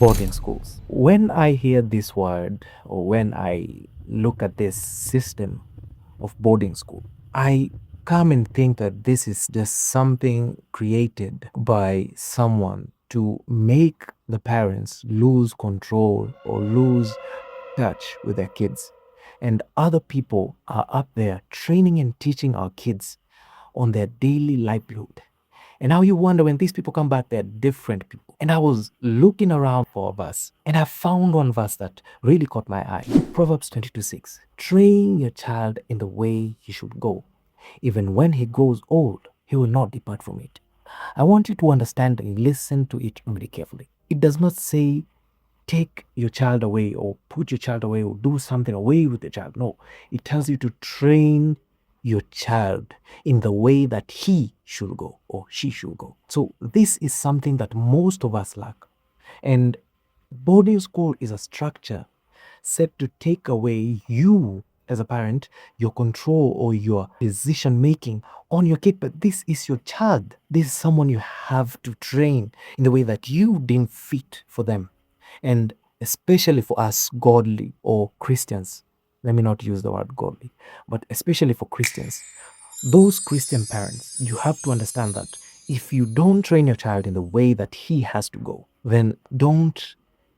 boarding schools. When I hear this word or when I look at this system of boarding school, I come and think that this is just something created by someone to make the parents lose control or lose touch with their kids. And other people are up there training and teaching our kids on their daily livelihood. And now you wonder when these people come back, they're different people. And I was looking around for a verse, and I found one verse that really caught my eye. Proverbs 22:6. Train your child in the way he should go. Even when he grows old, he will not depart from it. I want you to understand and listen to it really carefully. It does not say take your child away or put your child away or do something away with the child. No, it tells you to train your child in the way that he should go or she should go. So this is something that most of us lack. And boarding school is a structure set to take away you as a parent, your control or your decision making on your kid. But this is your child. This is someone you have to train in the way that you didn't fit for them. And especially for us godly or Christians, let me not use the word godly, but especially for Christians, those Christian parents, you have to understand that if you don't train your child in the way that he has to go, then don't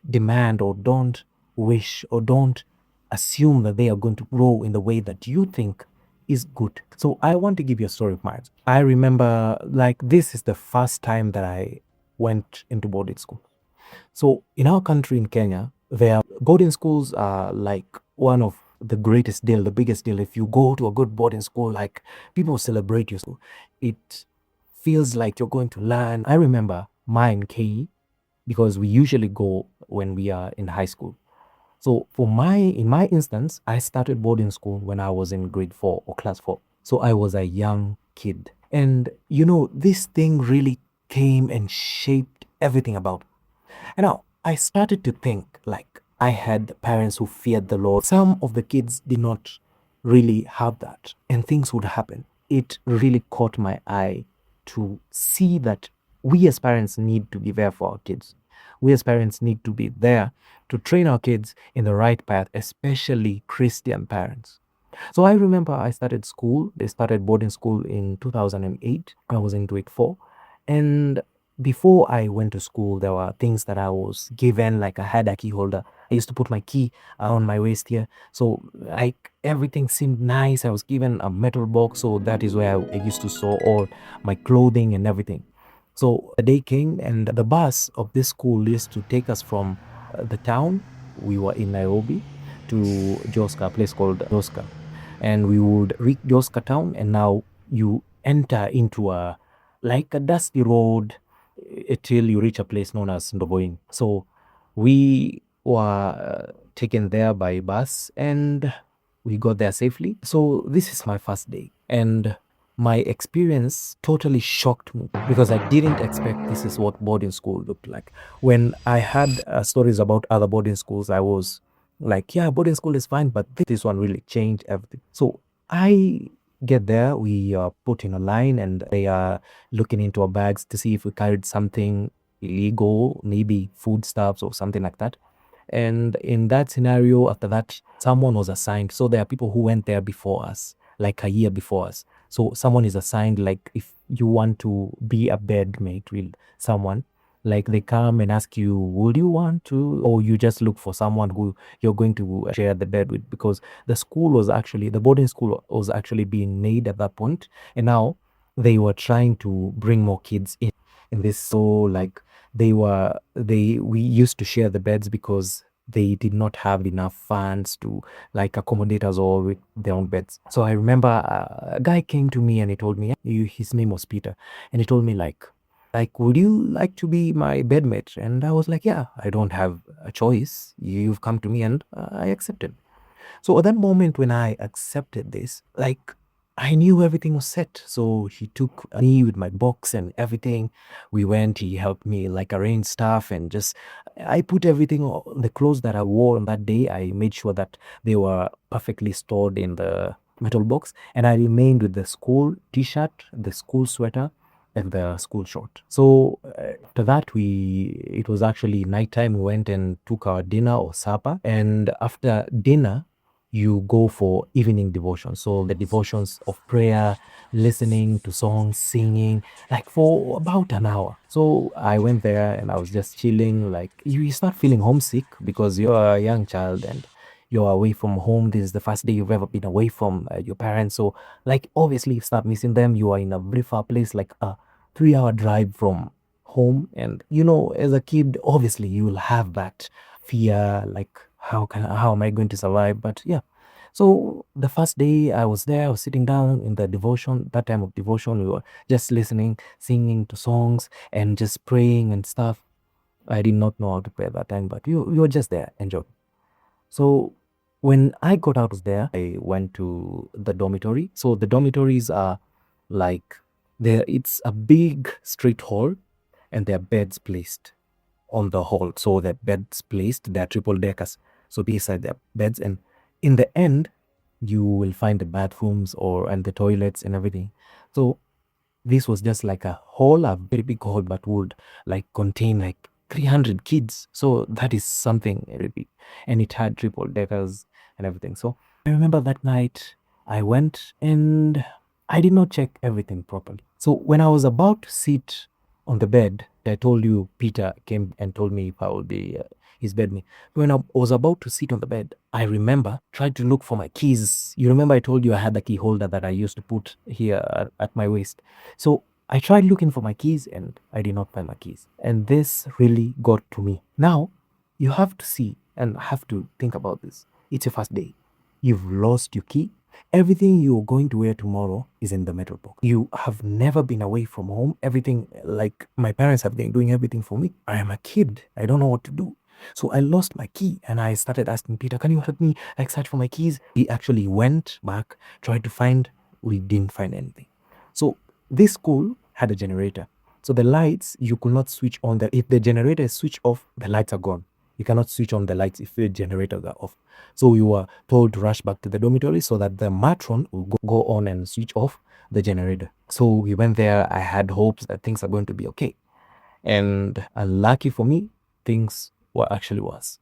demand or don't wish or don't assume that they are going to grow in the way that you think is good. So I want to give you a story of mine. I remember, like, this is the first time that I went into boarding school. So in our country in Kenya, their boarding schools are like one of the greatest deal, the biggest deal. If you go to a good boarding school, like people celebrate you. So it feels like you're going to learn. I remember mine, KE, because we usually go when we are in high school. So in my instance, I started boarding school when I was in grade 4 or class 4. So I was a young kid. And this thing really came and shaped everything about me. And now I started to think like I had parents who feared the Lord. Some of the kids did not really have that, and things would happen. It really caught my eye to see that we as parents need to be there for our kids. We as parents need to be there to train our kids in the right path, especially Christian parents. So I remember I started school. They started boarding school in 2008. I was in grade 4. And before I went to school, there were things that I was given, like I had a key holder. I used to put my key on my waist here. So like everything seemed nice. I was given a metal box. So that is where I used to store all my clothing and everything. So the day came and the bus of this school used to take us from the town. We were in Nairobi to Joska, a place called Joska. And we would reach Joska town, and now you enter into a dusty road till you reach a place known as Ndoboing. So we were taken there by bus and we got there safely. So this is my first day, and my experience totally shocked me because I didn't expect this is what boarding school looked like. When I had stories about other boarding schools, I was like, yeah, boarding school is fine, but this one really changed everything. So I get there, we are put in a line and they are looking into our bags to see if we carried something illegal, maybe foodstuffs or something like that. And in that scenario, after that, someone was assigned. So there are people who went there before us, like a year before us. So someone is assigned, like if you want to be a bedmate with someone, like they come and ask you, would you want to, or you just look for someone who you're going to share the bed with, because the boarding school was actually being made at that point, and now they were trying to bring more kids in this. So like we used to share the beds because they did not have enough funds to like accommodate us all with their own beds. So I remember a guy came to me and he told me, his name was Peter, and he told me like, would you like to be my bedmate? And I was like, yeah, I don't have a choice. You've come to me and I accepted. So at that moment when I accepted this, like I knew everything was set. So he took me with my box and everything. We went, he helped me like arrange stuff and just, I put everything, the clothes that I wore on that day, I made sure that they were perfectly stored in the metal box. And I remained with the school t-shirt, the school sweater, and the school short. So after that, it was actually nighttime. We went and took our dinner or supper, and after dinner, you go for evening devotion. So the devotions of prayer, listening to songs, singing, like for about an hour. So I went there and I was just chilling. Like you start feeling homesick because you're a young child and you're away from home. This is the first day you've ever been away from your parents. So like obviously you start missing them. You are in a very far place, like a 3 hour drive from home. And as a kid, obviously you will have that fear, like how am I going to survive? But yeah. So the first day I was there, I was sitting down in the devotion, that time of devotion, we were just listening, singing to songs and just praying and stuff. I did not know how to pray at that time, but you were just there, enjoy. So when I got out of there, I went to the dormitory. So the dormitories are like there. It's a big straight hall, and there are beds placed on the hall. So the beds placed, there are triple deckers. So beside the beds, and in the end, you will find the bathrooms and the toilets and everything. So this was just like a hall, a very big hall, but would like contain like 300 kids. So that is something very big. And it had triple deckers and everything. So I remember that night I went and I did not check everything properly. So when I was about to sit on the bed, I told you Peter came and told me if I would be his bedmate. When I was about to sit on the bed, I remember tried to look for my keys. You remember I told you I had a key holder that I used to put here at my waist. So I tried looking for my keys and I did not find my keys. And this really got to me. Now, you have to see and have to think about this. It's your first day. You've lost your key. Everything you're going to wear tomorrow is in the metal box. You have never been away from home. Everything, like my parents have been doing everything for me. I am a kid. I don't know what to do. So I lost my key and I started asking Peter, can you help me like search for my keys? He actually went back, tried to find, we didn't find anything. So this school had a generator. So the lights, you could not switch on. If the generator is switched off, the lights are gone. You cannot switch on the lights if the generators are off. So we were told to rush back to the dormitory so that the matron will go on and switch off the generator. So we went there. I had hopes that things are going to be okay. And lucky for me, things were actually worse.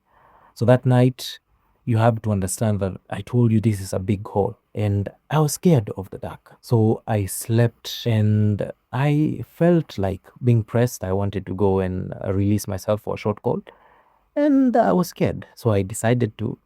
So that night, you have to understand that I told you this is a big hall and I was scared of the dark. So I slept and I felt like being pressed. I wanted to go and release myself for a short call and I was scared. So I decided to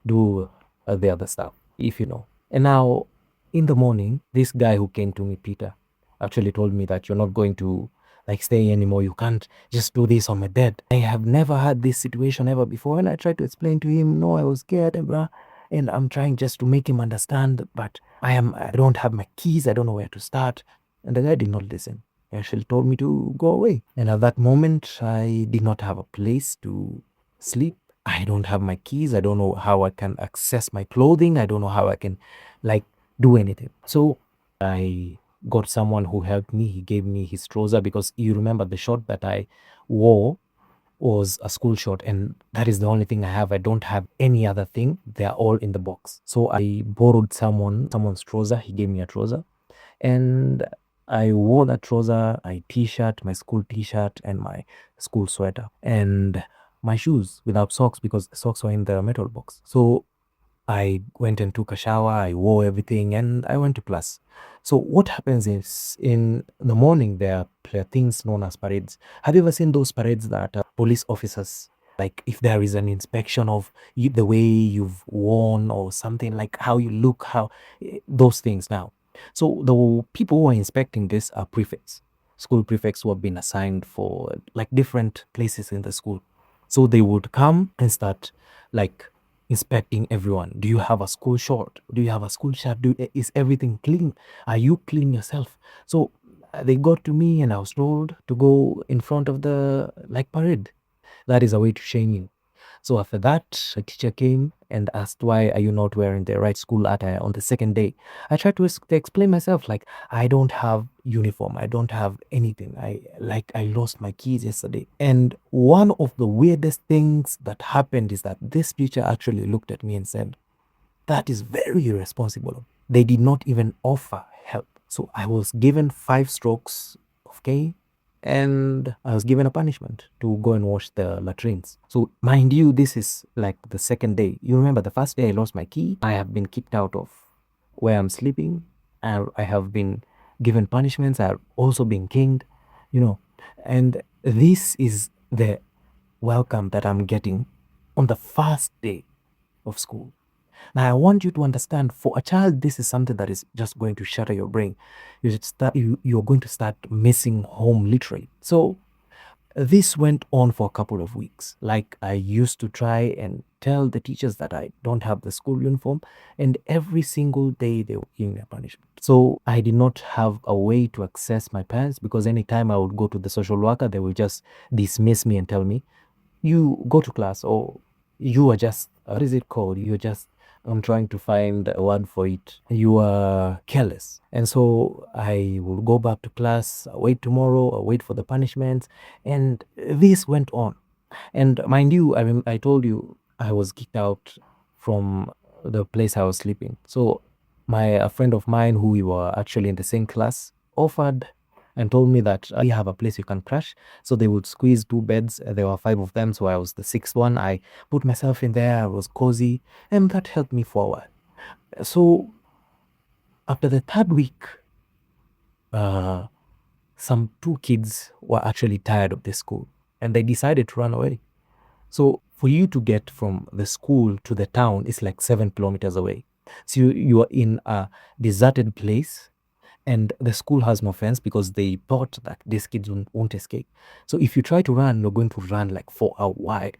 do the other stuff, if you know. And now in the morning, this guy who came to me, Peter, actually told me that you're not going to like stay anymore. You can't just do this on my bed. I have never had this situation ever before. And I tried to explain to him, no, I was scared and blah. And I'm trying just to make him understand, but I don't have my keys. I don't know where to start. And the guy did not listen. He actually told me to go away. And at that moment, I did not have a place to sleep. I don't have my keys. I don't know how I can access my clothing. I don't know how I can like do anything. So I got someone who helped me. He gave me his trouser because you remember the short that I wore was a school short and that is the only thing I have. I don't have any other thing. They're all in the box. So I borrowed someone's trouser. He gave me a trouser and I wore that trouser, my t-shirt, my school t-shirt and my school sweater and my shoes without socks because the socks were in the metal box. So I went and took a shower, I wore everything and I went to class. So what happens is in the morning there are things known as parades. Have you ever seen those parades that police officers, like if there is an inspection of the way you've worn or something, like how you look, how those things now. So the people who are inspecting this are prefects, school prefects who have been assigned for like different places in the school. So they would come and start like inspecting everyone. Do you have a school short? Do you have a school shirt? Is everything clean? Are you clean yourself? So they got to me and I was told to go in front of the like parade. That is a way to shame you. So after that, a teacher came and asked, why are you not wearing the right school attire on the second day? I tried to explain myself, like, I don't have uniform. I don't have anything. I lost my keys yesterday. And one of the weirdest things that happened is that this teacher actually looked at me and said, that is very irresponsible. They did not even offer help. So I was given 5 strokes of cane, and I was given a punishment to go and wash the latrines. So, mind you, this is like the second day. You remember the first day I lost my key. I have been kicked out of where I'm sleeping, and I have been given punishments. I've also been caned, you know, and this is the welcome that I'm getting on the first day of school. Now, I want you to understand, for a child, this is something that is just going to shatter your brain. You're going to start missing home literally. So this went on for a couple of weeks. Like, I used to try and tell the teachers that I don't have the school uniform, and every single day they were giving me a punishment. So I did not have a way to access my parents, because anytime I would go to the social worker, they will just dismiss me and tell me, you go to class, or you are just, what is it called? You're just, I'm trying to find a word for it. You are careless. And so I will go back to class, I'll wait tomorrow, I'll wait for the punishments. And this went on. And mind you, I told you I was kicked out from the place I was sleeping. So a friend of mine, who we were actually in the same class, offered and told me that we have a place you can crash. So they would squeeze two beds. There were five of them, so I was the sixth one. I put myself in there. I was cozy, and that helped me forward. So after the third week, some two kids were actually tired of the school, and they decided to run away. So for you to get from the school to the town, it's like 7 kilometers away. So you are in a deserted place, and the school has no fence, because they thought that these kids won't escape. So if you try to run, you're going to run like 4 hours wide.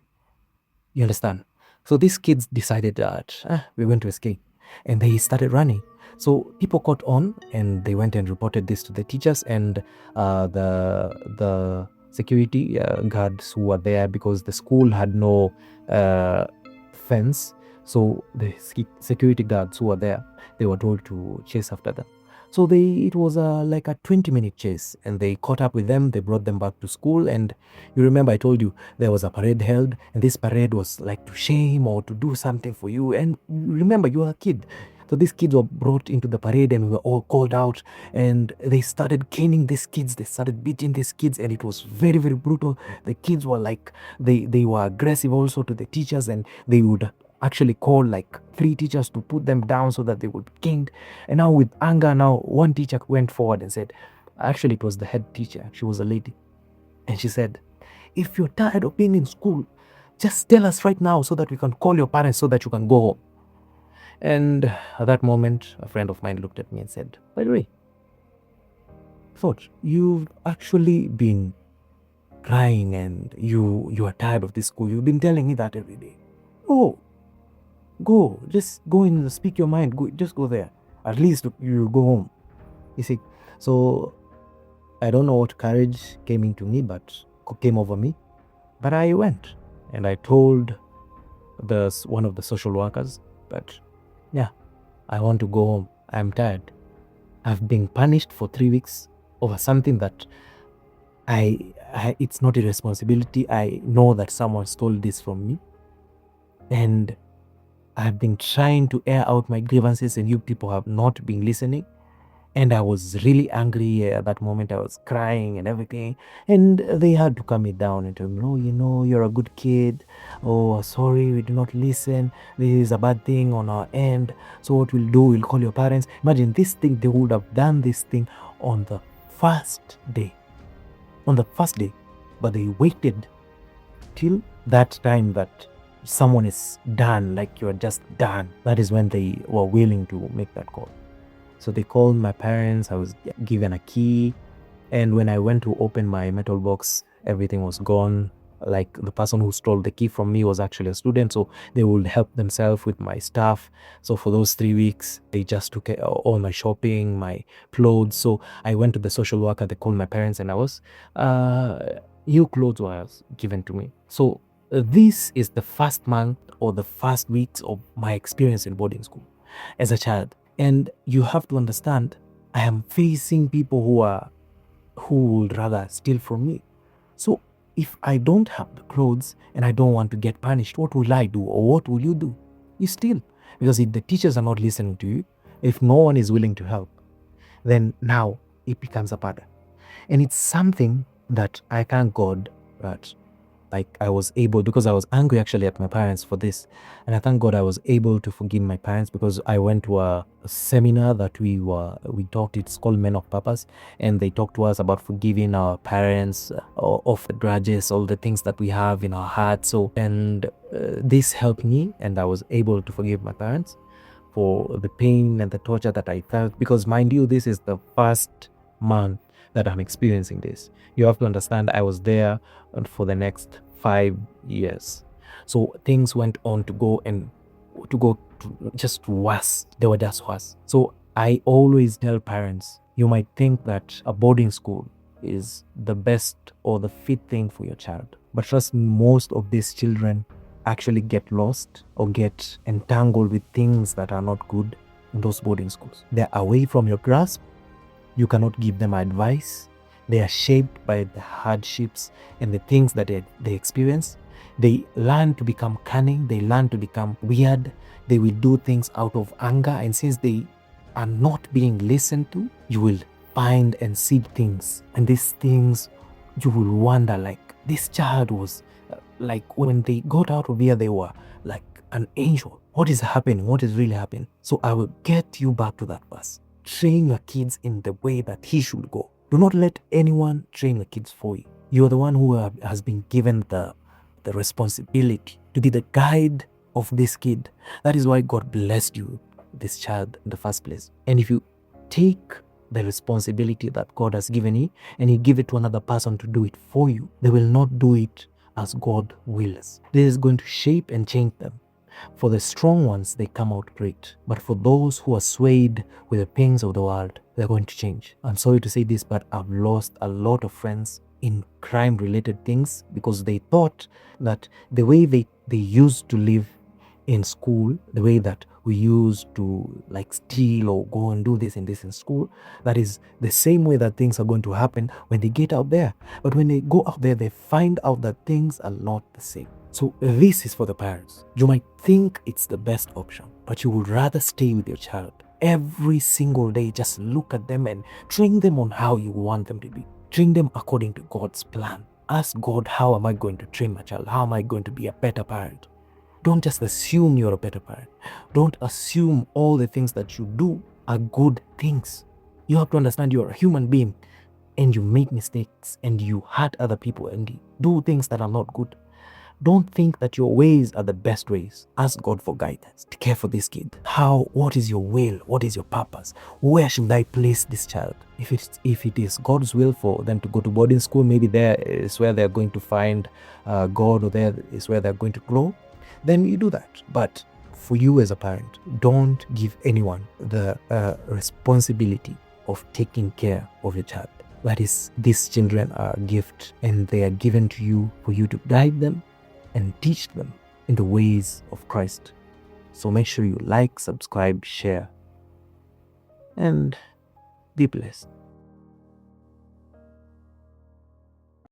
You understand? So these kids decided that we're going to escape, and they started running. So people caught on, and they went and reported this to the teachers and the security guards who were there, because the school had no fence. So the security guards who were there, they were told to chase after them. So it was like a 20-minute chase, and they caught up with them. They brought them back to school, and you remember I told you there was a parade held, and this parade was like to shame or to do something for you. And remember, you were a kid. So these kids were brought into the parade, and we were all called out, and they started caning these kids. They started beating these kids, and it was very, very brutal. The kids were like, they were aggressive also to the teachers, and they would actually call like 3 teachers to put them down so that they would be caned. And now with anger, now one teacher went forward and said, actually it was the head teacher, she was a lady, and she said, if you're tired of being in school, just tell us right now so that we can call your parents so that you can go home. And at that moment, a friend of mine looked at me and said, by the way, thought you've actually been crying, and you are tired of this school. You've been telling me that every day. Oh, just go and speak your mind. Just go there. At least you go home. You see, so I don't know what courage came into me, but came over me. But I went, and I told one of the social workers, but yeah, I want to go home. I'm tired. I've been punished for 3 weeks over something that it's not a responsibility. I know that someone stole this from me, and I've been trying to air out my grievances, and you people have not been listening. And I was really angry at that moment. I was crying and everything. And they had to calm me down and tell me, no, you're a good kid. Oh, sorry, we do not listen. This is a bad thing on our end. So what we'll do, we'll call your parents. Imagine this thing, they would have done this thing on the first day. On the first day. But they waited till that time that someone is done, like you're just done. That is when they were willing to make that call. So they called my parents. I was given a key, and when I went to open my metal box, everything was gone. Like, the person who stole the key from me was actually a student, so they would help themselves with my stuff. So for those 3 weeks, they just took all my shopping, my clothes. So I went to the social worker. They called my parents, and I was new clothes was given to me. So this is the first month or the first weeks of my experience in boarding school as a child. And you have to understand, I am facing people who would rather steal from me. So if I don't have the clothes and I don't want to get punished, what will I do, or what will you do? You steal. Because if the teachers are not listening to you, if no one is willing to help, then now it becomes a pattern. And it's something that I thank God that like I was able, because I was angry actually at my parents for this, and I thank God I was able to forgive my parents, because I went to a seminar that we talked. It's called Men of Purpose, and they talked to us about forgiving our parents of the grudges, all the things that we have in our hearts. So and this helped me, and I was able to forgive my parents for the pain and the torture that I felt, because mind you, this is the first month that I'm experiencing this. You have to understand, I was there for the next 5 years. So things went on to go to just worse. They were just worse. So I always tell parents, you might think that a boarding school is the best or the fit thing for your child. But trust me, most of these children actually get lost or get entangled with things that are not good in those boarding schools. They're away from your grasp. You cannot give them advice. They are shaped by the hardships and the things that they experience. They learn to become cunning. They learn to become weird. They will do things out of anger. And since they are not being listened to, you will find and see things. And these things, you will wonder, like, this child was, like, when they got out of here, they were like an angel. What is happening? What is really happening? So I will get you back to that verse. Train your kids in the way that he should go. Do not let anyone train your kids for you. You're the one who has been given the responsibility to be the guide of this kid. That is why God blessed you, this child, in the first place. And if you take the responsibility that God has given you and you give it to another person to do it for you, they will not do it as God wills. This is going to shape and change them. For the strong ones, they come out great. But for those who are swayed with the pains of the world, they're going to change. I'm sorry to say this, but I've lost a lot of friends in crime-related things because they thought that the way they used to live in school, the way that we used to like steal or go and do this and this in school, that is the same way that things are going to happen when they get out there. But when they go out there, they find out that things are not the same. So this is for the parents. You might think it's the best option, but you would rather stay with your child every single day. Just look at them and train them on how you want them to be. Train them according to God's plan. Ask God, how am I going to train my child? How am I going to be a better parent? Don't just assume you're a better parent. Don't assume all the things that you do are good things. You have to understand you're a human being and you make mistakes and you hurt other people and you do things that are not good. Don't think that your ways are the best ways. Ask God for guidance. Care for this kid. What is your will? What is your purpose? Where should I place this child? If it is God's will for them to go to boarding school, maybe there is where they're going to find God, or there is where they're going to grow, then you do that. But for you as a parent, don't give anyone the responsibility of taking care of your child. That is, these children are a gift and they are given to you for you to guide them and teach them in the ways of Christ. So make sure you like, subscribe, share, and be blessed.